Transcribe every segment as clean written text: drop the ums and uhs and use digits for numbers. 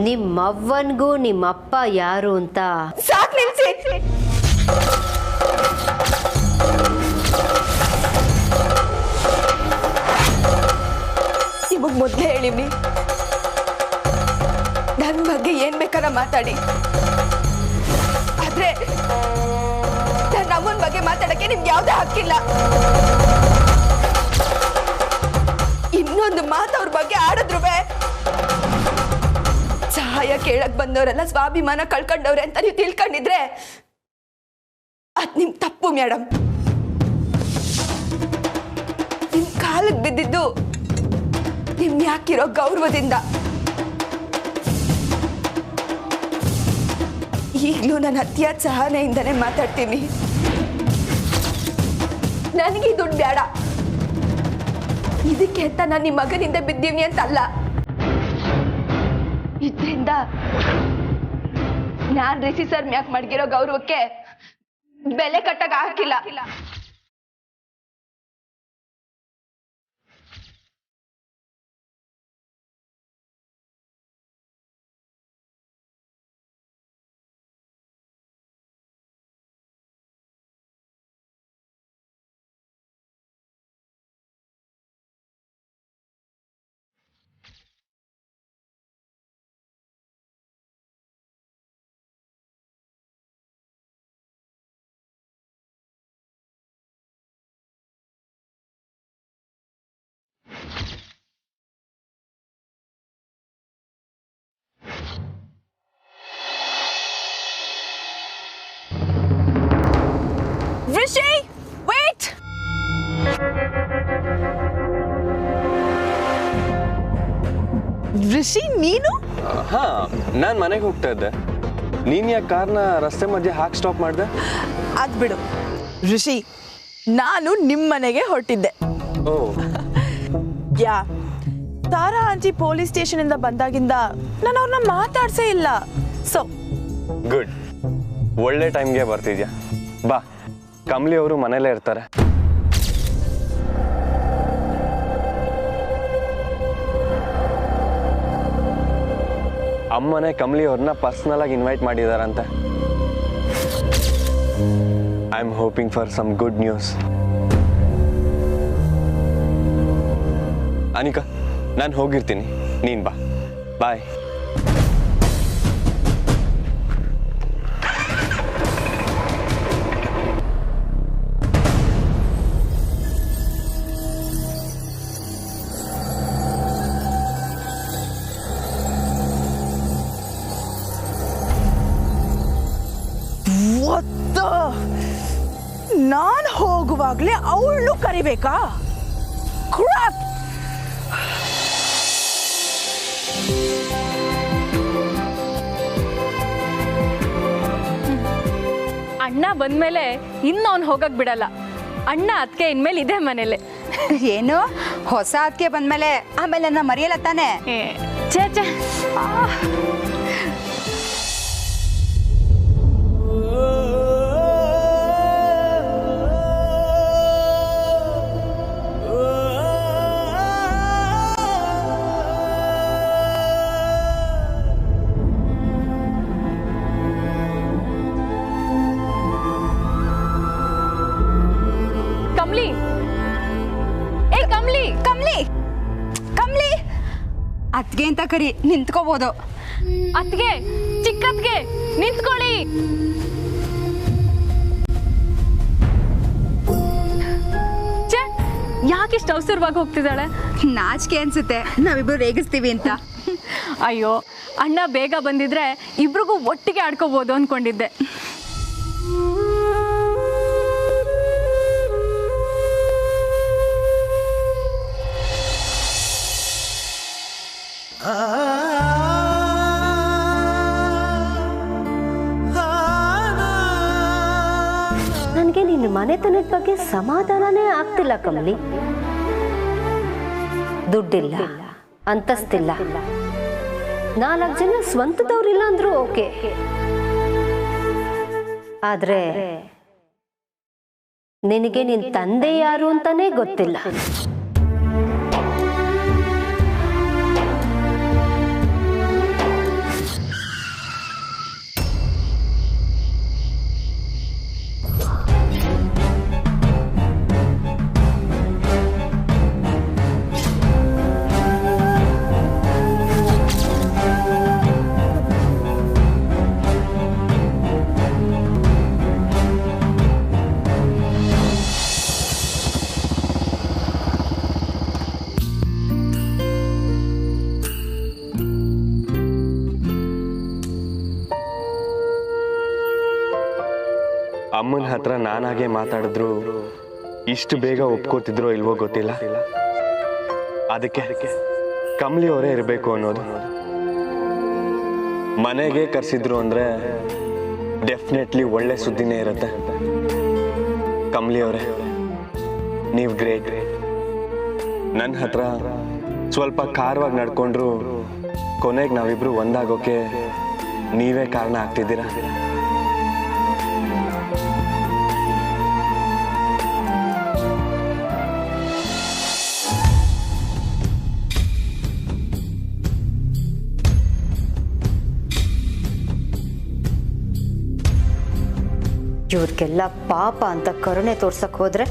ನಿಮ್ಮವ್ವನ್ಗೂ ನಿಮ್ಮಪ್ಪ ಯಾರು ಅಂತ ಸಾಕ್ ನಿಲ್ಸಿ. ನಿಮಗ್ ಮೊದ್ಲೇ ಹೇಳಿವ್ನಿ, ನನ್ ಬಗ್ಗೆ ಏನ್ ಬೇಕಾದ ಮಾತಾಡಿ, ಆದ್ರೆ ನನ್ನ ಅಮ್ಮನ ಬಗ್ಗೆ ಮಾತಾಡಕ್ಕೆ ನಿಮ್ಗೆ ಯಾವ್ದೇ ಹಕ್ಕಿಲ್ಲ. ಇನ್ನೊಂದು ಮಾತು ಅವ್ರ ಬಗ್ಗೆ ಆಡಿದ್ರು ಸಹಾಯ ಕೇಳಕ್ ಬಂದವರೆಲ್ಲ ಸ್ವಾಭಿಮಾನ ಕಳ್ಕೊಂಡವ್ರೆ ಅಂತ ನೀವು ತಿಳ್ಕೊಂಡಿದ್ರೆ ಅದ್ ನಿಮ್ ತಪ್ಪು ಮೇಡಮ್. ನಿಮ್ ಕಾಲಕ್ಕೆ ಬಿದ್ದಿದ್ದು ನಿಮ್ ಯಾಕಿರೋ ಗೌರವದಿಂದ. ಈಗಲೂ ನಾನು ಅತ್ಯಾದ ಸಹನೆಯಿಂದನೇ ಮಾತಾಡ್ತೀನಿ. ನನಗೆ ದುಡ್ಡು ಬೇಡ, ಇದಕ್ಕೆ ಅಂತ ನಾನು ನಿಮ್ಮ ಮಗನಿಂದ ಬಿದ್ದೀವಿ ಅಂತಲ್ಲ. ಇದ್ರಿಂದ ನಾನ್ ರಿಷಿ ಸರ್ ಮ್ಯಾಕ್ ಮಡ್ಗಿರೋ ಗೌರವಕ್ಕೆ ಬೆಲೆ ಕಟ್ಟಕ್ ಹಾಕಿಲ್ಲ. ರಿಷಿ, ವೇಟ್. ರಿಷಿ, ನೀನು? ಹಾ, ನಾನು ಮನೆಗೆ ಹೋಗ್ತಾ ಇದ್ದೆ. ನೀನ್ ಯಾಕೆ ಕಾರ್ನ ರಸ್ತೆ ಮಧ್ಯೆ ಹಾಕಿ ಸ್ಟಾಪ್ ಮಾಡಿದೆ? ಅದ್ ಬಿಡು ರಿಷಿ, ನಾನು ನಿಮ್ಮ ಮನೆಗೆ ಹೊರಟಿದ್ದೆ. ಓ ಯಾ, ತಾರಾ ಆಂಟಿ ಪೊಲೀಸ್ ಸ್ಟೇಷನ್ ಇಂದ ಬಂದಾಗಿಂದ ನಾನು ಅವ್ರನ್ನ ಮಾತಾಡ್ಸೇ ಇಲ್ಲ. ಸೊ ಗುಡ್, ಒಳ್ಳೆ ಟೈಮ್ಗೆ ಬರ್ತಿದ್ಯಾ. ಬಾ, ಕಮಲಿ ಅವರು ಮನೇಲೇ ಇರ್ತಾರೆ. ಅಮ್ಮನೇ ಕಮಲಿ ಅವ್ರನ್ನ ಪರ್ಸನಲ್ ಆಗಿ ಇನ್ವೈಟ್ ಮಾಡಿದಾರಂತೆ. I am hoping for some good news. Anika, ನಾನು ಹೋಗಿರ್ತೀನಿ, ನೀನ್ ಬಾ. ಬಾಯ್. ನಾನು ಹೋಗುವಾಗ್ಲೇ ಅವಳು ಕರಿಬೇಕಾ? ಕ್ರಾಪ್. ಅಣ್ಣ ಬಂದ್ಮೇಲೆ ಇನ್ನು ಅವ್ನು ಹೋಗಕ್ ಬಿಡಲ್ಲ. ಅಣ್ಣ ಅದಕ್ಕೆ ಇನ್ಮೇಲೆ ಇದೇ ಮನೇಲೆ. ಏನು ಹೊಸ ಅದಕ್ಕೆ ಬಂದ್ಮೇಲೆ ಆಮೇಲೆ ನಾ ಮರೆಯಲ್ಲ ತಾನೆ? ಛೇ ಛೇ, ಕಮ್ಲಿ, ಏ ಕಮ್ಲಿ, ಕಮ್ಲಿ ಕಮ್ಲಿ ಅತ್ಗೆ ಅಂತ ಕರಿ, ನಿಂತ್ಕೋಬಹುದು. ಅತ್ಗೆ, ಚಿಕ್ಕತ್ಗೆ, ನಿಂತ್ಕೊಳ್ಳಿ. ಛೇ, ಯಾಕಿಷ್ಟು ಅವಸರವಾಗಿ ಹೋಗ್ತಿದ್ದಾಳೆ? ನಾಚಿಕೆ ಅನ್ಸುತ್ತೆ, ನಾವಿಬ್ರು ರೇಗಿಸ್ತೀವಿ ಅಂತ. ಅಯ್ಯೋ, ಅಣ್ಣ ಬೇಗ ಬಂದಿದ್ರೆ ಇಬ್ರಿಗೂ ಒಟ್ಟಿಗೆ ಆಡ್ಕೋಬಹುದು ಅನ್ಕೊಂಡಿದ್ದೆ. ನನಗೆ ನಿನ್ನ ಮನೆತನದ ಬಗ್ಗೆ ಸಮಾಧಾನನೇ ಆಗ್ತಿಲ್ಲ ಕಮಲಿ. ದುಡ್ಡಿಲ್ಲ, ಅಂತಸ್ತಿಲ್ಲ, 4 ಜನ ಸ್ವಂತದವ್ರಿಲ್ಲ ಅಂದ್ರೂ ಓಕೆ. ಆದ್ರೆ ನಿನಗೆ ನಿನ್ ತಂದೆ ಯಾರು ಅಂತಾನೆ ಗೊತ್ತಿಲ್ಲ. ಅಮ್ಮನ ಹತ್ರ ನಾನಾಗೆ ಮಾತಾಡಿದ್ರು ಇಷ್ಟು ಬೇಗ ಒಪ್ಕೋತಿದ್ರೋ ಇಲ್ವೋ ಗೊತ್ತಿಲ್ಲ. ಅದಕ್ಕೆ ಕಮಲಿ ಅವರೇ ಇರಬೇಕು ಅನ್ನೋದು. ಮನೆಗೆ ಕರ್ಸಿದ್ರು ಅಂದ್ರೆ ಡೆಫಿನೆಟ್ಲಿ ಒಳ್ಳೆ ಸುದ್ದಿನೇ ಇರುತ್ತೆ. ಕಮಲಿ ಅವರೇ, ನೀವು ಗ್ರೇಟ್. ನನ್ನ ಹತ್ರ ಸ್ವಲ್ಪ ಖಾರವಾಗಿ ನಡ್ಕೊಂಡ್ರು ಕೊನೆಗೆ ನಾವಿಬ್ರು ಒಂದಾಗೋಕೆ ನೀವೇ ಕಾರಣ ಆಗ್ತಿದ್ದೀರಾ. ಇವ್ರಿಗೆಲ್ಲ ಪಾಪ ಅಂತ ಕರುಣೆ ತೋರ್ಸಕ್ ಹೋದ್ರೆ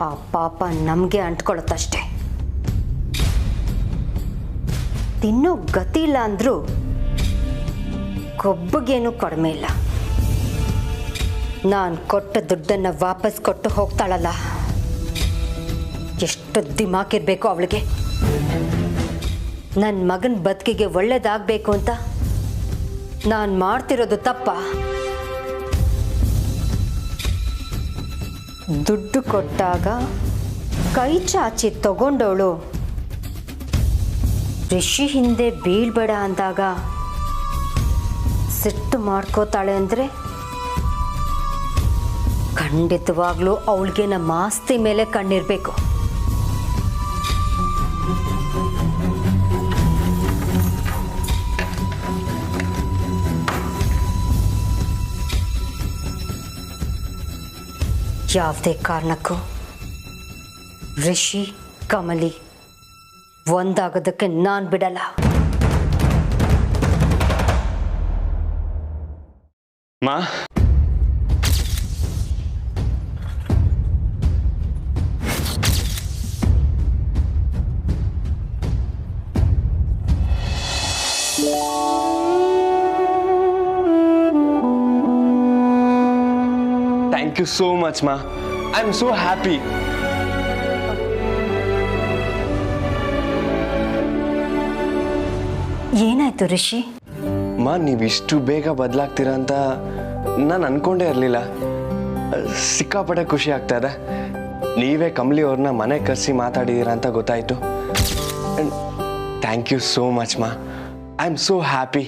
ಆ ಪಾಪ ನಮ್ಗೆ ಅಂಟ್ಕೊಳತ್ತಷ್ಟೆ. ತಿನ್ನೋ ಗತಿ ಇಲ್ಲ ಅಂದ್ರೂ ಕೊಬ್ಬಗೇನು ಕಡಿಮೆ ಇಲ್ಲ. ನಾನು ಕೊಟ್ಟ ದುಡ್ಡನ್ನ ವಾಪಸ್ ಕೊಟ್ಟು ಹೋಗ್ತಾಳಲ್ಲ, ಎಷ್ಟು ದಿಮಾಕಿರ್ಬೇಕು ಅವಳಿಗೆ. ನನ್ನ ಮಗನ ಬದುಕಿಗೆ ಒಳ್ಳೇದಾಗಬೇಕು ಅಂತ ನಾನು ಮಾಡ್ತಿರೋದು ತಪ್ಪ? ದುಡ್ಡು ಕೊಟ್ಟಾಗ ಕೈ ಚಾಚಿ ತಗೊಂಡವಳು ಋಷಿ ಹಿಂದೆ ಬೀಳ್ಬೇಡ ಅಂದಾಗ ಸಿಟ್ಟು ಮಾಡ್ಕೋತಾಳೆ ಅಂದರೆ ಖಂಡಿತವಾಗ್ಲೂ ಅವಳಿಗೆ ನಮ್ಮ ಆಸ್ತಿ ಮೇಲೆ ಕಣ್ಣಿರ್ಬೇಕು. ಯಾವುದೇ ಕಾರಣಕ್ಕೂ ಋಷಿ ಕಮಲಿ ಒಂದಾಗೋದಕ್ಕೆ ನಾನು ಬಿಡಲ್ಲ. ಮಾ, thank you so much, ma. I'm so happy. ಏನಾಯ್ತು ಋಷಿ? ಮಾ, ನೀವಿಷ್ಟು ಬೇಗ ಬದಲಾಗ್ತೀರಾ ಅಂತ ನಾನು ಅನ್ಕೊಂಡೇ ಇರಲಿಲ್ಲ. ಸಿಕ್ಕಾಪಟ್ಟೆ ಖುಷಿ ಆಗ್ತಾ ಇದೆ. ನೀವೇ ಕಮಲಿ ಅವ್ರನ್ನ ಮನೆ ಕರೆಸಿ ಮಾತಾಡಿದ್ದೀರಾ ಅಂತ ಗೊತ್ತಾಯಿತು. ಥ್ಯಾಂಕ್ ಯು ಸೋ ಮಚ್ ಮಾ. I am so happy.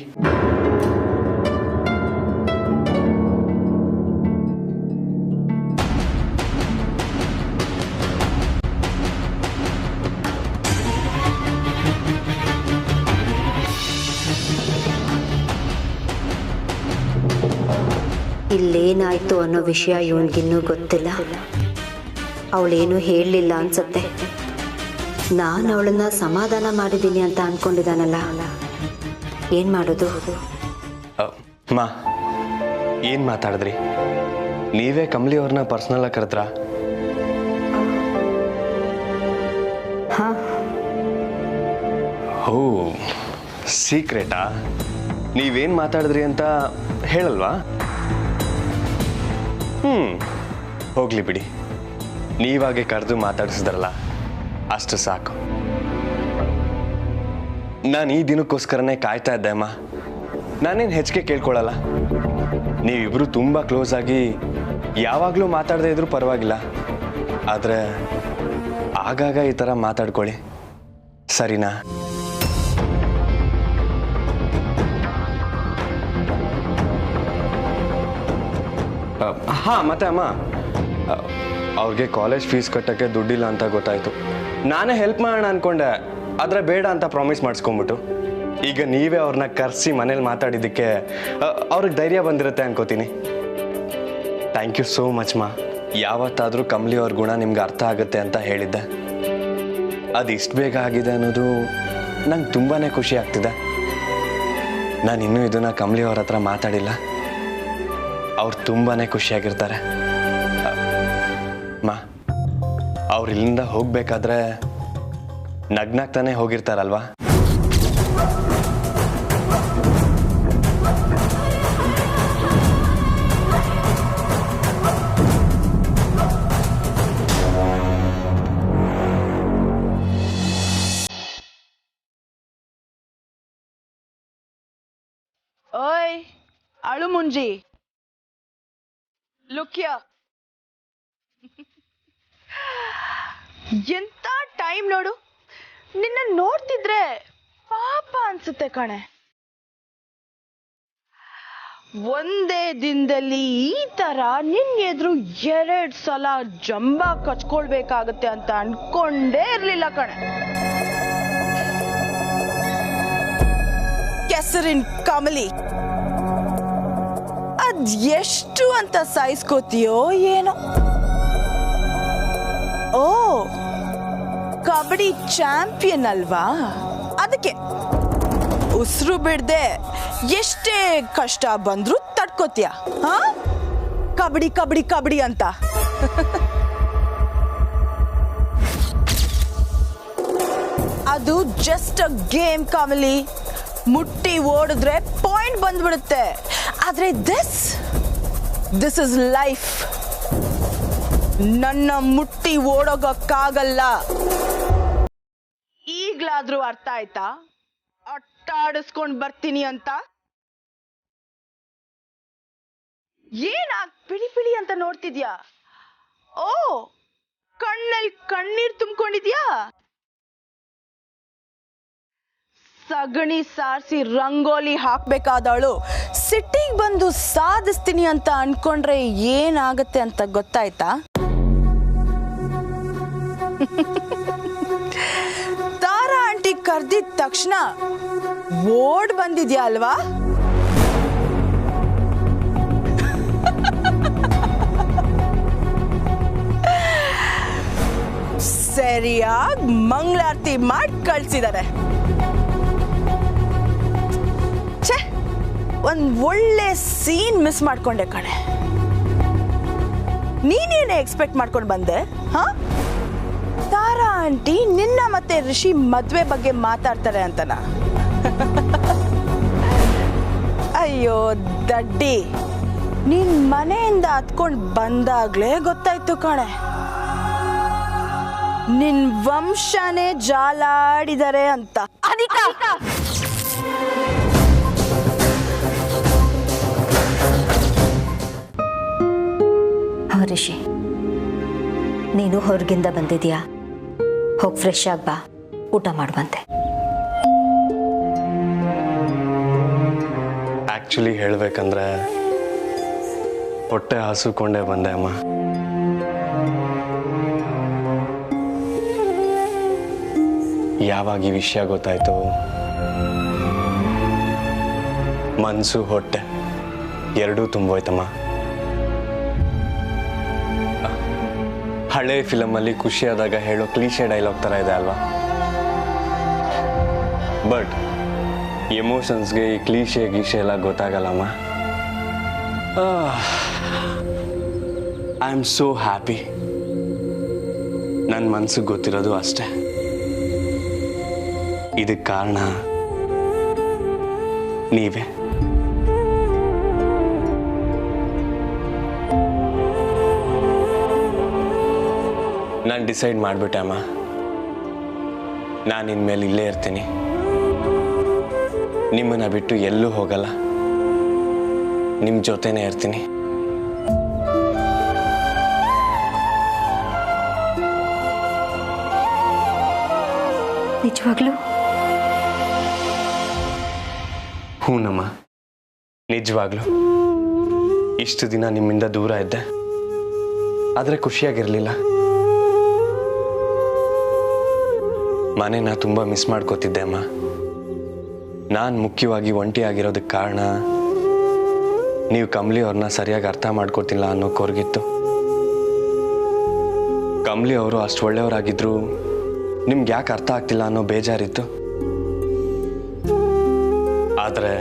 ಇಲ್ಲೇನಾಯ್ತು ಅನ್ನೋ ವಿಷಯ ಇವನಿಗಿನ್ನೂ ಗೊತ್ತಿಲ್ಲ. ಅವಳೇನು ಹೇಳಲಿಲ್ಲ ಅನ್ಸತ್ತೆ. ನಾನು ಅವಳನ್ನ ಸಮಾಧಾನ ಮಾಡಿದ್ದೀನಿ ಅಂತ ಅನ್ಕೊಂಡಿದ್ದಾನಲ್ಲ, ಏನ್ ಮಾಡೋದು? ಮಾ, ಏನು ಮಾತಾಡಿದ್ರಿ? ನೀವೇ ಕಮಲಿ ಅವ್ರನ್ನ ಪರ್ಸ್ನಲ್ ಆಗಿ ಕರೆದ್ರಾ? ಹಾ. ಓ, ಸೀಕ್ರೆಟಾ? ನೀವೇನು ಮಾತಾಡಿದ್ರಿ ಅಂತ ಹೇಳಲ್ವಾ? ಹೋಗ್ಲಿ ಬಿಡಿ. ನೀವಾಗೆ ಕರೆದು ಮಾತಾಡಿಸಿದ್ರಲ್ಲ, ಅಷ್ಟು ಸಾಕು. ನಾನು ಈ ದಿನಕ್ಕೋಸ್ಕರನೇ ಕಾಯ್ತಾ ಇದ್ದೆ ಅಮ್ಮ. ನಾನೇನು ಹೆಚ್ಚಿಗೆ ಕೇಳ್ಕೊಳ್ಳಲ್ಲ. ನೀವಿಬ್ರು ತುಂಬ ಕ್ಲೋಸ್ ಆಗಿ ಯಾವಾಗಲೂ ಮಾತಾಡದೇ ಇದ್ರೂ ಪರವಾಗಿಲ್ಲ. ಆದರೆ ಆಗಾಗ ಈ ಥರ ಮಾತಾಡ್ಕೊಳ್ಳಿ, ಸರಿನಾ? ಹಾಂ, ಮತ್ತೆ ಅಮ್ಮ, ಅವ್ರಿಗೆ ಕಾಲೇಜ್ ಫೀಸ್ ಕಟ್ಟೋಕ್ಕೆ ದುಡ್ಡಿಲ್ಲ ಅಂತ ಗೊತ್ತಾಯಿತು. ನಾನೇ ಹೆಲ್ಪ್ ಮಾಡೋಣ ಅಂದ್ಕೊಂಡೆ, ಆದರೆ ಬೇಡ ಅಂತ ಪ್ರಾಮಿಸ್ ಮಾಡಿಸ್ಕೊಂಬಿಟ್ಟು. ಈಗ ನೀವೇ ಅವ್ರನ್ನ ಕರೆಸಿ ಮನೇಲಿ ಮಾತಾಡಿದ್ದಕ್ಕೆ ಅವ್ರಿಗೆ ಧೈರ್ಯ ಬಂದಿರುತ್ತೆ ಅನ್ಕೋತೀನಿ. ಥ್ಯಾಂಕ್ ಯು ಸೋ ಮಚ್ ಮಾ. ಯಾವತ್ತಾದರೂ ಕಮಲಿ ಅವ್ರ ಗುಣ ನಿಮ್ಗೆ ಅರ್ಥ ಆಗುತ್ತೆ ಅಂತ ಹೇಳಿದ್ದೆ. ಅದು ಇಷ್ಟು ಬೇಗ ಆಗಿದೆ ಅನ್ನೋದು ನಂಗೆ ತುಂಬಾ ಖುಷಿ ಆಗ್ತಿದೆ. ನಾನು ಇನ್ನೂ ಇದನ್ನು ಕಮಲಿ ಅವ್ರ ಹತ್ರ ಮಾತಾಡಿಲ್ಲ. ಅವ್ರು ತುಂಬಾ ಖುಷಿಯಾಗಿರ್ತಾರೆ. ಮಾ, ಅವ್ರು ಇಲ್ಲಿಂದ ಹೋಗ್ಬೇಕಾದ್ರೆ ನಗ್ನಾಗ್ತಾನೆ ಹೋಗಿರ್ತಾರಲ್ವಾ? ಓಯ್ ಅಳು ಮುಂಜಿ, ಲುಕ್ ಹಿಯರ್. ಎಂತ ಟೈಮ್ ನೋಡು, ನಿನ್ನ ನೋಡ್ತಿದ್ರೆ ಪಾಪ ಅನ್ಸುತ್ತೆ ಕಣೆ. ಒಂದೇ ದಿನದಲ್ಲಿ ಈ ತರ ನಿನ್ ಎದುರು 2 ಸಲ ಜಂಬ ಕಚ್ಕೊಳ್ಬೇಕಾಗತ್ತೆ ಅಂತ ಅನ್ಕೊಂಡೇ ಇರ್ಲಿಲ್ಲ ಕಣೆ. ಕೆಸರಿನ ಕಮಲಿ, ಅದ್ ಎಷ್ಟು ಅಂತ ಸಾಯಿಸ್ಕೋತೀಯೋ ಏನೋ. ಓ, ಕಬಡ್ಡಿ ಚಾಂಪಿಯನ್ ಅಲ್ವಾ, ಅದಕ್ಕೆ ಉಸಿರು ಬಿಡದೆ ಎಷ್ಟೇ ಕಷ್ಟ ಬಂದ್ರೂ ತಡ್ಕೋತೀಯ. ಹಾ, ಕಬಡ್ಡಿ ಕಬಡ್ಡಿ ಕಬಡ್ಡಿ ಅಂತ. ಅದು ಜಸ್ಟ್ ಅ ಗೇಮ್ ಕಮಲಿ. ಮುಟ್ಟಿ ಓಡಿದ್ರೆ ಪಾಯಿಂಟ್ ಬಂದ್ಬಿಡುತ್ತೆ. ಆದ್ರೆ ದಿಸ್ ಇಸ್ ಲೈಫ್. ನನ್ನ ಮುಟ್ಟಿ ಓಡೋಗಕ್ಕಾಗಲ್ಲ. ಈಗ್ಲಾದ್ರೂ ಅರ್ಥ ಆಯ್ತಾ ಅಟ್ಟಾಡಿಸ್ಕೊಂಡ್ ಬರ್ತೀನಿ ಅಂತ? ಪಿಳಿ ಪಿಳಿ ಅಂತ ನೋಡ್ತಿದ್ಯಾ? ಓ, ಕಣ್ಣಲ್ಲಿ ಕಣ್ಣೀರ್ ತುಂಬಿಕೊಂಡಿದ್ಯಾ? ಸಗಣಿ ಸಾರಿಸಿ ರಂಗೋಲಿ ಹಾಕ್ಬೇಕಾದವಳು ಸಿಟ್ಟಿಗೆ ಬಂದು ಸಾಧಿಸ್ತೀನಿ ಅಂತ ಅನ್ಕೊಂಡ್ರೆ ಏನಾಗತ್ತೆ ಅಂತ ಗೊತ್ತಾಯ್ತಾ? ತಾರಾ ಆಂಟಿ ಕರ್ದಿದ ತಕ್ಷಣ ಓಡ್ ಬಂದಿದ್ಯಾ ಅಲ್ವಾ? ಸರಿಯಾಗಿ ಮಂಗಳಾರತಿ ಮಾಡಿ ಕಳ್ಸಿದ್ದಾರೆ. ಒಂದ್ ಒಳ್ಳೆ ಸೀನ್ ಮಿಸ್ ಮಾಡ್ಕೊಂಡೆ ಕಣೆ. ನೀನೇನೇ ಎಕ್ಸ್ಪೆಕ್ಟ್ ಮಾಡ್ಕೊಂಡು ಬಂದೆ? ಹಾ, ತಾರಾ ಆಂಟಿ ನಿನ್ನ ಮತ್ತೆ ರಿಷಿ ಮದ್ವೆ ಬಗ್ಗೆ ಮಾತಾಡ್ತಾರೆ ಅಂತನ? ಅಯ್ಯೋ ದಡ್ಡಿ, ನೀನ್ ಮನೆಯಿಂದ ಹತ್ಕೊಂಡ್ ಬಂದಾಗ್ಲೇ ಗೊತ್ತಾಯ್ತು ಕಣೆ, ನಿನ್ ವಂಶನೇ ಜಾಲಾಡಿದರೆ ಅಂತ. ರಿಷಿ, ನೀನು ಹೊರಗಿಂದ ಬಂದಿದ್ಯಾ, ಹೋಗಿ ಫ್ರೆಶ್ ಆಗಿ ಬಾ, ಊಟ ಮಾಡುವಂತೆ. ಆ್ಯಕ್ಚುಲಿ ಹೇಳಬೇಕಂದ್ರೆ ಹೊಟ್ಟೆ ಹಸುಕೊಂಡೇ ಬಂದೆ ಅಮ್ಮ. ಯಾವಾಗ ಈ ವಿಷಯ ಗೊತ್ತಾಯ್ತು, ಮನಸ್ಸು ಹೊಟ್ಟೆ ಎರಡೂ ತುಂಬೋಯ್ತಮ್ಮ. ಹಳೆ ಫಿಲಮಲ್ಲಿ ಖುಷಿಯಾದಾಗ ಹೇಳೋ ಕ್ಲೀಶೆ ಡೈಲಾಗ್ ಥರ ಇದೆ ಅಲ್ವಾ? ಬಟ್ ಎಮೋಷನ್ಸ್ಗೆ ಈ ಕ್ಲೀಶೆ ಗೀಶೆ ಎಲ್ಲ ಗೊತ್ತಾಗಲ್ಲಮ್ಮ. I am so happy. ನನ್ನ ಮನ್ಸಿಗೆ ಗೊತ್ತಿರೋದು ಅಷ್ಟೆ. ಇದಕ್ಕೆ ಕಾರಣ ನೀವೇ. ನಾನು ಡಿಸೈಡ್ ಮಾಡಿಬಿಟ್ಟೆ ಅಮ್ಮ, ನಾನು ಇನ್ಮೇಲೆ ಇಲ್ಲೇ ಇರ್ತೀನಿ, ನಿಮ್ಮನ್ನ ಬಿಟ್ಟು ಎಲ್ಲೂ ಹೋಗಲ್ಲ, ನಿಮ್ಮ ಜೊತೆನೇ ಇರ್ತೀನಿ. ನಿಜವಾಗ್ಲೂ? ಹೂನಮ್ಮ, ನಿಜವಾಗ್ಲೂ. ಇಷ್ಟು ದಿನ ನಿಮ್ಮಿಂದ ದೂರ ಇದ್ದೆ, ಆದರೆ ಖುಷಿಯಾಗಿರಲಿಲ್ಲ. ಮನೆನ ತುಂಬ ಮಿಸ್ ಮಾಡ್ಕೋತಿದ್ದೆ ಅಮ್ಮ. ನಾನು ಮುಖ್ಯವಾಗಿ ಒಂಟಿಯಾಗಿರೋದಕ್ಕೆ ಕಾರಣ ನೀವು ಕಮಲಿ ಅವ್ರನ್ನ ಸರಿಯಾಗಿ ಅರ್ಥ ಮಾಡ್ಕೊತಿಲ್ಲ ಅನ್ನೋ ಕೊರಗಿತ್ತು. ಕಮಲಿ ಅವರು ಅಷ್ಟು ಒಳ್ಳೆಯವರಾಗಿದ್ರು ನಿಮ್ಗೆ ಯಾಕೆ ಅರ್ಥ ಆಗ್ತಿಲ್ಲ ಅನ್ನೋ ಬೇಜಾರಿತ್ತು. ಆದರೆ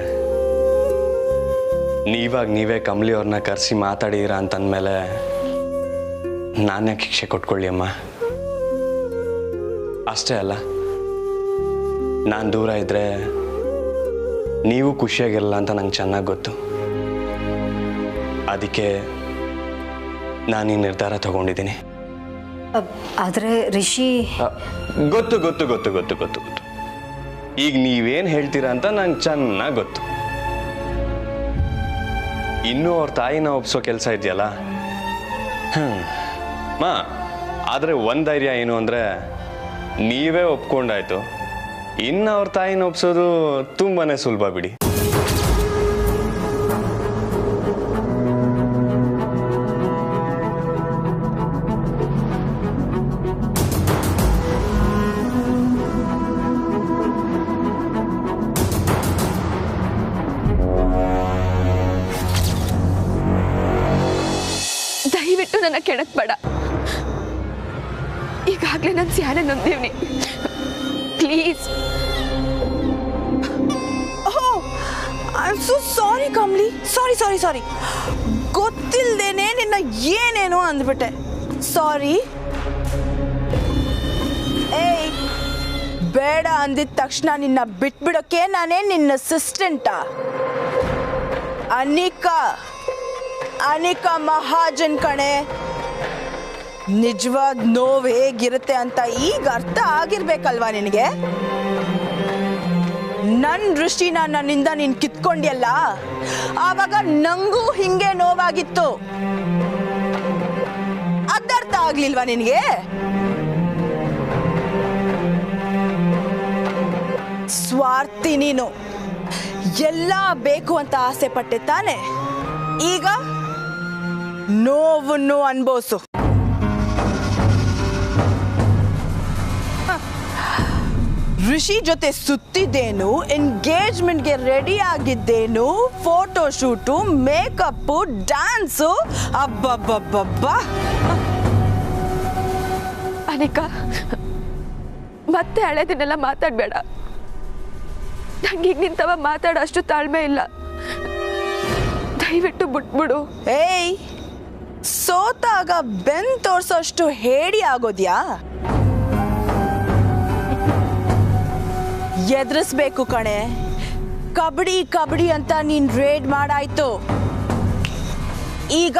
ನೀವೇ ಕಮಲಿ ಅವ್ರನ್ನ ಕರೆಸಿ ಮಾತಾಡಿದ್ದೀರಾ ಅಂತಂದಮೇಲೆ ನಾನು ಯಾಕೆ ಶಿಕ್ಷೆ ಕೊಟ್ಕೊಳ್ಳಿ ಅಮ್ಮ? ಅಷ್ಟೇ ಅಲ್ಲ, ನಾನು ದೂರ ಇದ್ದರೆ ನೀವು ಖುಷಿಯಾಗಿರಲ್ಲ ಅಂತ ನಂಗೆ ಚೆನ್ನಾಗಿ ಗೊತ್ತು. ಅದಕ್ಕೆ ನಾನು ಈ ನಿರ್ಧಾರ ತಗೊಂಡಿದ್ದೀನಿ. ಆದರೆ ರಿಷಿ, ಗೊತ್ತು ಗೊತ್ತು ಗೊತ್ತು ಗೊತ್ತು ಗೊತ್ತು ಗೊತ್ತು ಈಗ ನೀವೇನು ಹೇಳ್ತೀರಾ ಅಂತ ನಂಗೆ ಚೆನ್ನಾಗಿ ಗೊತ್ತು. ಇನ್ನೂ ಅವ್ರ ತಾಯಿನ ಒಪ್ಸೋ ಕೆಲಸ ಇದೆಯಲ್ಲ, ಮಾ ಆದರೆ ಒಂದು ಧೈರ್ಯ ಏನು ಅಂದರೆ ನೀವೇ ಒಪ್ಕೊಂಡಾಯ್ತು. ಇನ್ನು ಅವ್ರ ತಾಯಿನ ಒಪ್ಸೋದು ತುಂಬಾ ಸುಲಭ ಬಿಡಿ. ದಯವಿಟ್ಟು ನನ್ನ ಕೆಣಕ್ಬೇಡ. ಈಗಾಗಲೇ ನಾನು ಸ್ಯಾನೆ ನೊಂದೇವ್ನಿ. Please. I am so sorry Kamli. Sorry ಗೊತ್ತಿಲ್ದೇನೆ ನಿನ್ನ ಏನೇನೋ ಅಂದ್ಬಿಟ್ಟೆ. ಸಾರಿ. ಏಯ್, ಬೇಡ ಅಂದಿದ ತಕ್ಷಣ ನಿನ್ನ ಬಿಟ್ಬಿಡೋಕೆ ನಾನೇ ನಿನ್ನ ಅಸಿಸ್ಟೆಂಟಾ? ಅನಿಕಾ ಮಹಾಜನ್ ಕಣೆ. ನಿಜವಾದ ನೋವು ಹೇಗಿರುತ್ತೆ ಅಂತ ಈಗ ಅರ್ಥ ಆಗಿರ್ಬೇಕಲ್ವಾ ನಿನಗೆ? ನನ್ನ ದೃಷ್ಟಿನ ನನ್ನಿಂದ ನೀನು ಕಿತ್ಕೊಂಡ್ಯಲ್ಲ, ಆವಾಗ ನಂಗೂ ಹಿಂಗೆ ನೋವಾಗಿತ್ತು. ಅದರ್ಥ ಆಗ್ಲಿಲ್ವಾ ನಿನಗೆ? ಸ್ವಾರ್ಥಿ ನೀನು. ಎಲ್ಲ ಬೇಕು ಅಂತ ಆಸೆ ಪಟ್ಟೆ ತಾನೆ? ಈಗ ನೋವನ್ನು ಅನ್ಭವಿಸು. ಋಷಿ ಜೊತೆ ಸುತ್ತಿದ್ದೇನು, ಎಂಗೇಜ್ಮೆಂಟ್ಗೆ ರೆಡಿ ಆಗಿದ್ದೇನು, ಫೋಟೋ ಶೂಟು, ಮೇಕಪ್ಪು, ಡ್ಯಾನ್ಸು, ಅಬ್ಬಬ್ಬಬ್ಬಬ್ಬ. ಅನಿಕಾ, ಮತ್ತೆ ಹಳೆದನ್ನೆಲ್ಲ ಮಾತಾಡಬೇಡ. ನಂಗೆ ಈಗ ನಿಂತವ ಮಾತಾಡೋ ಅಷ್ಟು ತಾಳ್ಮೆ ಇಲ್ಲ. ದಯವಿಟ್ಟು ಬಿಟ್ಬಿಡು. ಏಯ್, ಸೋತಾಗ ಬೆನ್ ತೋರ್ಸೋಷ್ಟು ಹೇಡಿ ಆಗೋದ್ಯಾ? ಎದುರಿಸ್ಬೇಕು ಕಣೆ. ಕಬಡ್ಡಿ ಅಂತ ನೀನ್ ರೇಡ್ ಮಾಡಾಯ್ತು. ಈಗ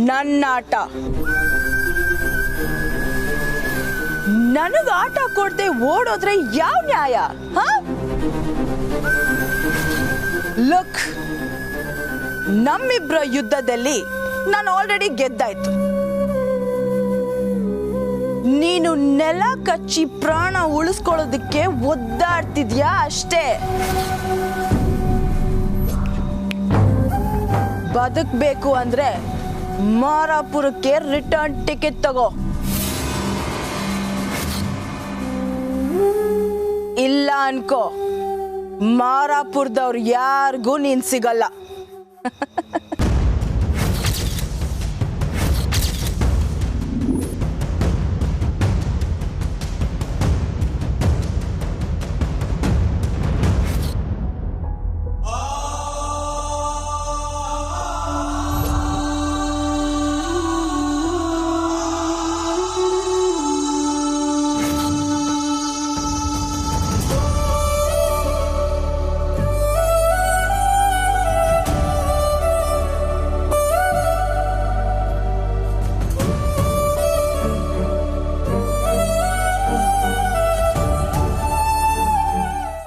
ನನ್ನ ಆಟ. ನನಗ ಆಟ ಕೊಡದೆ ಓಡೋದ್ರೆ ಯಾವ ನ್ಯಾಯ? ಲುಕ್, ನಮ್ಮಿಬ್ರ ಯುದ್ಧದಲ್ಲಿ ನಾನು ಆಲ್ರೆಡಿ ಗೆದ್ದಾಯ್ತು. ನೀನು ನೆಲ ಕಚ್ಚಿ ಪ್ರಾಣ ಉಳಿಸ್ಕೊಳ್ಳೋದಕ್ಕೆ ಒದ್ದಾಡ್ತಿದ್ಯಾ ಅಷ್ಟೇ. ಬದುಕಬೇಕು ಅಂದ್ರೆ ಮಾರಾಪುರಕ್ಕೆ ರಿಟರ್ನ್ ಟಿಕೆಟ್ ತಗೋ. ಇಲ್ಲ ಅನ್ಕೋ, ಮಾರಾಪುರದವ್ರು ಯಾರಿಗೂ ನೀನ್ ಸಿಗಲ್ಲ.